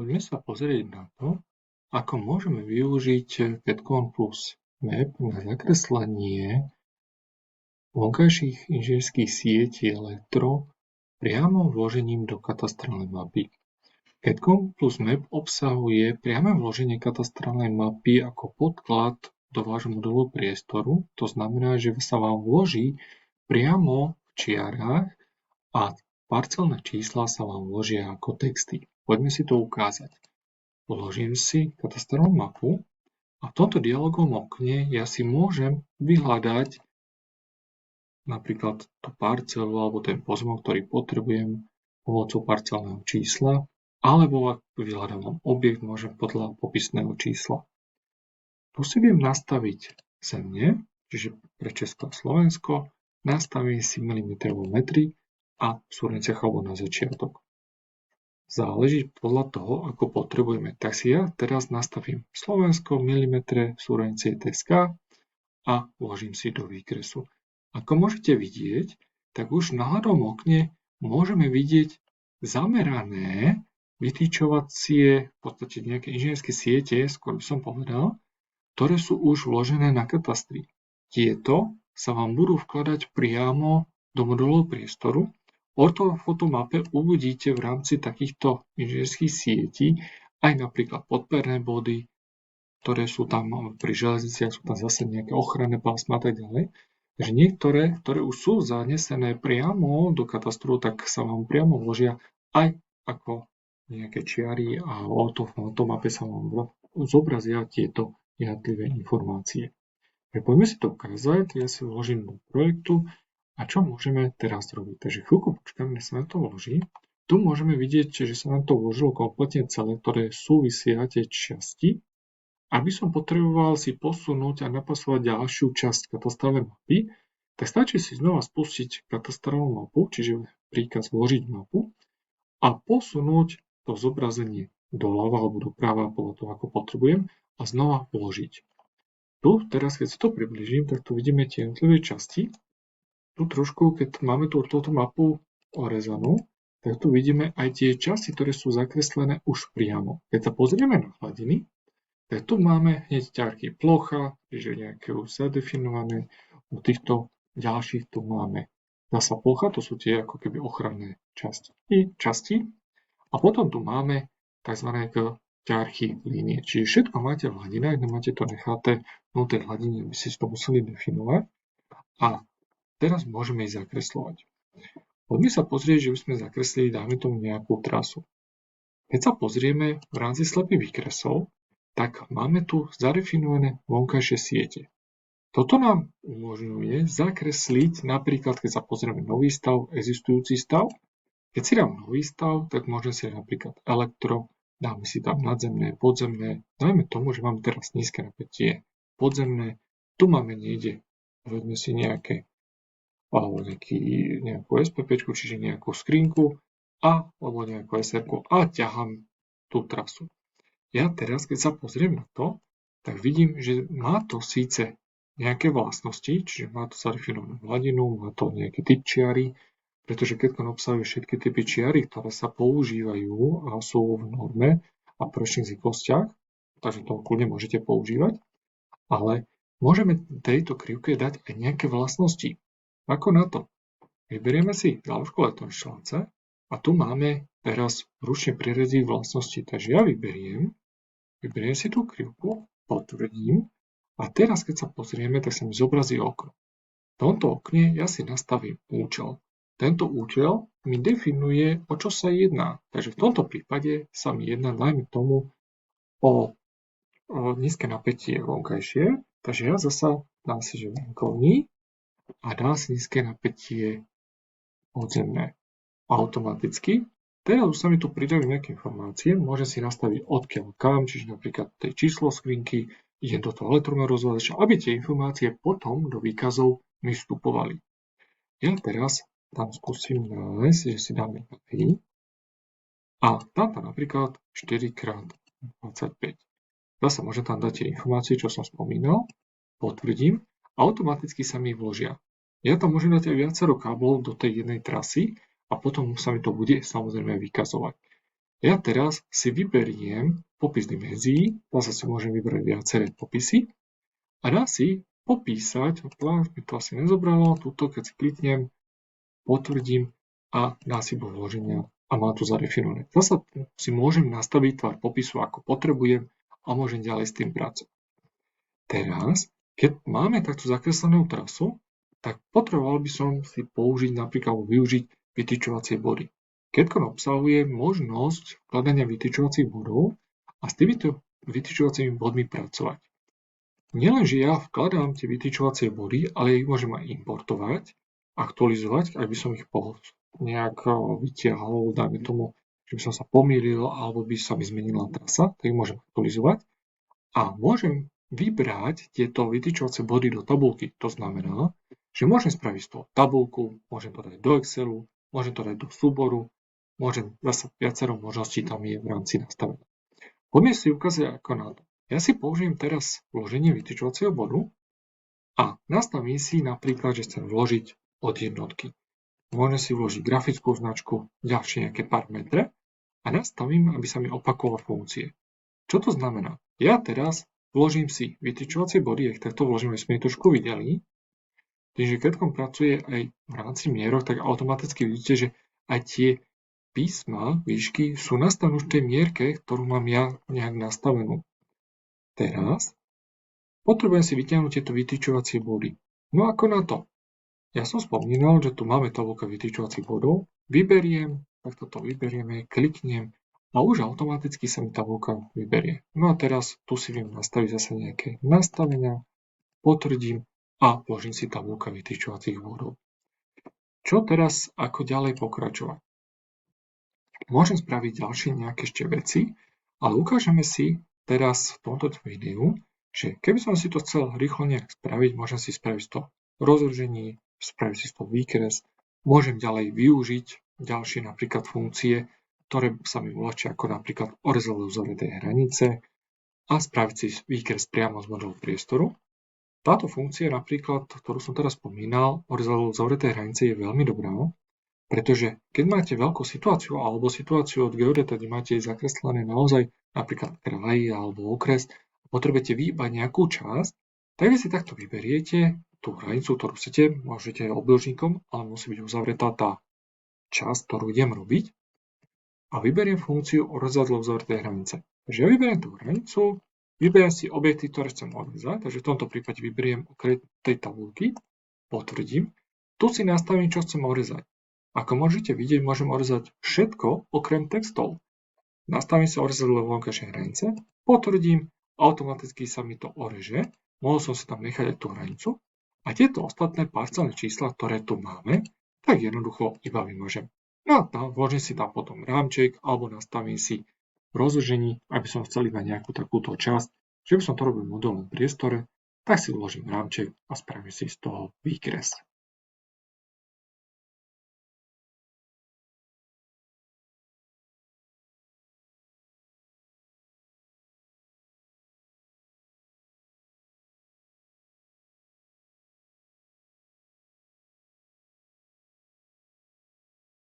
Poďme sa pozrieť na to, ako môžeme využiť Getcon plus Map na zakreslenie vonkajších inžinierských sietí elektro priamo vložením do katastrálnej mapy. Getcon plus Map obsahuje priame vloženie katastrálnej mapy ako podklad do vášho modelu priestoru. To znamená, že sa vám vloží priamo v čiarach a parcelné čísla sa vám vložia ako texty. Poďme si to ukázať. Vložím si katastrálnu mapu a v tomto dialogovom okne ja si môžem vyhľadať napríklad tú parcelu alebo ten pozemok, ktorý potrebujem pomocou parcelného čísla, alebo ak vyhľadávam objekt, môžem podľa popisného čísla. Tu si viem nastaviť zemne, čiže pre Česko a Slovensko, nastavím si milimetrové metry a v súrniciach alebo na začiatok. Záleží podľa toho, ako potrebujeme. Tak si ja teraz nastavím Slovensko, milimetre, súrenice TSK a vložím si do výkresu. Ako môžete vidieť, tak už v náhľadom okne môžeme vidieť zamerané vytýčovacie, v podstate nejaké inžinierské siete, skôr by som povedal, ktoré sú už vložené na katastri. Tieto sa vám budú vkladať priamo do modelového priestoru. Ortofotomape uvidíte v rámci takýchto inžinierských sietí aj napríklad podperné body, ktoré sú tam pri železniciach, sú tam zase nejaké ochranné pásma a tak ďalej. Takže niektoré, ktoré už sú zanesené priamo do katastru, tak sa vám priamo vložia aj ako nejaké čiary a v ortofotomape sa vám zobrazia tieto jednotlivé informácie. Poďme si to ukázať, ja si vložím do projektu. A čo môžeme teraz robiť? Takže chvíľku počkáme, než sa nám to vloží. Tu môžeme vidieť, že sa nám to vložilo kompletne celé, ktoré súvisia tie časti. Ak by som potreboval si posunúť a napasovať ďalšiu časť katastrálnej mapy, tak stačí si znova spustiť katastrálnu mapu, čiže príkaz vložiť mapu a posunúť to zobrazenie doľava alebo doprava podľa toho, ako potrebujem a znova vložiť. Tu teraz, keď si to približím, tak tu vidíme tie jednotlivé časti. Tu trošku, keď máme túto mapu orezanú, tak tu vidíme aj tie časti, ktoré sú zakreslené už priamo. Keď sa pozrieme na hladiny, tak tu máme hneď ťarky plocha, čiže nejaké už zadefinované. U týchto ďalších tu máme zasa plocha, to sú tie ako keby ochranné časti. A potom tu máme tzv. Ťarchy línie. Čiže všetko máte v hladinách, nemáte to necháte v tej hladine, aby si to museli definovať. A teraz môžeme ísť zakreslovať. Poďme sa pozrieť, že už sme zakreslili, dáme tomu nejakú trasu. Keď sa pozrieme v rámci slepých výkresov, tak máme tu zadefinované vonkajšie siete. Toto nám umožňuje zakresliť, napríklad keď sa pozrieme nový stav, existujúci stav. Keď si dám nový stav, tak môžem si napríklad elektro, dáme si tam nadzemné, podzemné, dajme tomu, že máme teraz nízke napätie podzemné, tu máme niekde, povedzme si alebo nejakú SPPčku, čiže nejakú skrinku alebo nejakú SR-ku a ťahám tú trasu. Ja teraz, keď sa pozriem na to, tak vidím, že má to síce nejaké vlastnosti, čiže má to zadefinovanú hladinu, má to nejaké typ čiary, pretože Getcon obsahuje všetky typy čiary, ktoré sa používajú a sú v norme a prečných zvyklostiach, takže to kľudne môžete používať, ale môžeme tejto krivke dať aj nejaké vlastnosti. Ako na to? Vyberieme si záložku elektroinštalance a tu máme teraz ručne priradziť vlastnosti. Takže ja vyberiem si tú krivku, potvrdím a teraz keď sa pozrieme, tak sa mi zobrazí okno. V tomto okne ja si nastavím účel. Tento účel mi definuje, o čo sa jedná. Takže v tomto prípade sa mi jedná najmä tomu o nízke napätie vonkajšie. Takže ja zasa dám si, že venkovní a dá si nízke napätie podzemné automaticky. Teraz už sa mi tu pridajú nejaké informácie, môžem si nastaviť odkiaľ kam, čiže napríklad tej číslo skrinky, idem do toho elektrónneho rozhľadača, aby tie informácie potom do výkazov mi vstupovali. Ja teraz tam skúsim nájsť, že si dáme I a dám tam napríklad 4x25. Zase môžem tam dať tie informácie, čo som spomínal, potvrdím, automaticky sa mi vložia. Ja tam môžem dať aj viacero káblov do tej jednej trasy a potom sa mi to bude samozrejme vykazovať. Ja teraz si vyberiem popis dimenzií, zase si môžem vybrať viaceré popisy a dá si popísať, mi to asi nezobralo, tuto keď si kliknem, potvrdím a dá si bod vloženia a má to zadefinované. Zase si môžem nastaviť tvar popisu ako potrebujem a môžem ďalej s tým pracovať. Teraz, keď máme takto zakreslenú trasu, tak potreboval by som si použiť napríklad využiť vytyčovacie body. Ketcon obsahuje možnosť vkladania vytyčovacích bodov a s týmito vytyčovacími bodmi pracovať. Nielenže ja vkladám tie vytyčovacie body, ale ich môžem aj importovať, aktualizovať, ak by som ich nejak vytiahol, dajme tomu, že by som sa pomýlil alebo by sa mi zmenila trasa, tak ich môžem aktualizovať a môžem vybrať tieto vytyčovacie body do tabuľky. To znamená, že môžem spraviť z toho tabuľku, môžem to dať do Excelu, môžem to dať do súboru, môžem zase viacero možností tam je v rámci nastavenia. Poďme si ukázať ako na to. Ja si použijem teraz vloženie vytyčovacieho bodu a nastavím si napríklad, že chcem vložiť od jednotky. Môžem si vložiť grafickú značku, ďalšie nejaké parametre a nastavím, aby sa mi opakovali funkcie. Čo to znamená? Ja teraz vložím si vytyčovacie body, ak takto vložím, aby sme ich trošku videli. Tým, že Ketcon pracuje aj v rámci mierok, tak automaticky vidíte, že aj tie písma, výšky sú nastavené v tej mierke, ktorú mám ja nejak nastavenú. Teraz potrebujem si vytiahnuť tieto vytyčovacie body. No ako na to? Ja som spomínal, že tu máme tabuľka vytyčovacích bodov. Vyberiem, takto to vyberieme, kliknem a už automaticky sa mi tabuľka vyberie. No a teraz tu si viem nastaviť zase nejaké nastavenia, potvrdím a vložím si tabuľka vytyčovacích bodov. Čo teraz, ako ďalej pokračovať? Môžem spraviť ďalšie nejaké ešte veci, ale ukážeme si teraz v tomto videu, že keby som si to chcel rýchlo nejak spraviť, môžem si spraviť to rozloženie, spraviť si to výkres, môžem ďalej využiť ďalšie napríklad funkcie, ktoré sa mi volačia ako napríklad orezové uzavreté hranice a spraviť si výkres priamo z modelu priestoru. Táto funkcia napríklad, ktorú som teraz spomínal, orezové uzavreté hranice je veľmi dobrá, pretože keď máte veľkú situáciu alebo situáciu od geodeta, kde máte zakreslené naozaj napríklad kraj alebo okres a potrebujete vyhýbať nejakú časť, tak vy si takto vyberiete tú hranicu, ktorú chcete, môžete obdĺžnikom, ale musí byť uzavretá tá časť, ktorú idem robiť a vyberiem funkciu orezadlo uzavreté hranice. Takže ja vyberiem tú hranicu, vyberiem si objekty, ktoré chcem odrezať, takže v tomto prípade vyberiem okrem tej tabuľky, potvrdím, tu si nastavím, čo chcem orezať. Ako môžete vidieť, môžem orezať všetko okrem textov. Nastavím si orezadlo vonkajšej hranice, potvrdím, automaticky sa mi to oreže, mohol som si tam nechať aj tú hranicu a tieto ostatné parcelné čísla, ktoré tu máme, tak jednoducho iba vymažem. No a vložím si tam potom rámček alebo nastavím si rozložení, aby som chcel iba nejakú takúto časť, že by som to robil v modelnom priestore, tak si vložím rámček a spravím si z toho výkres.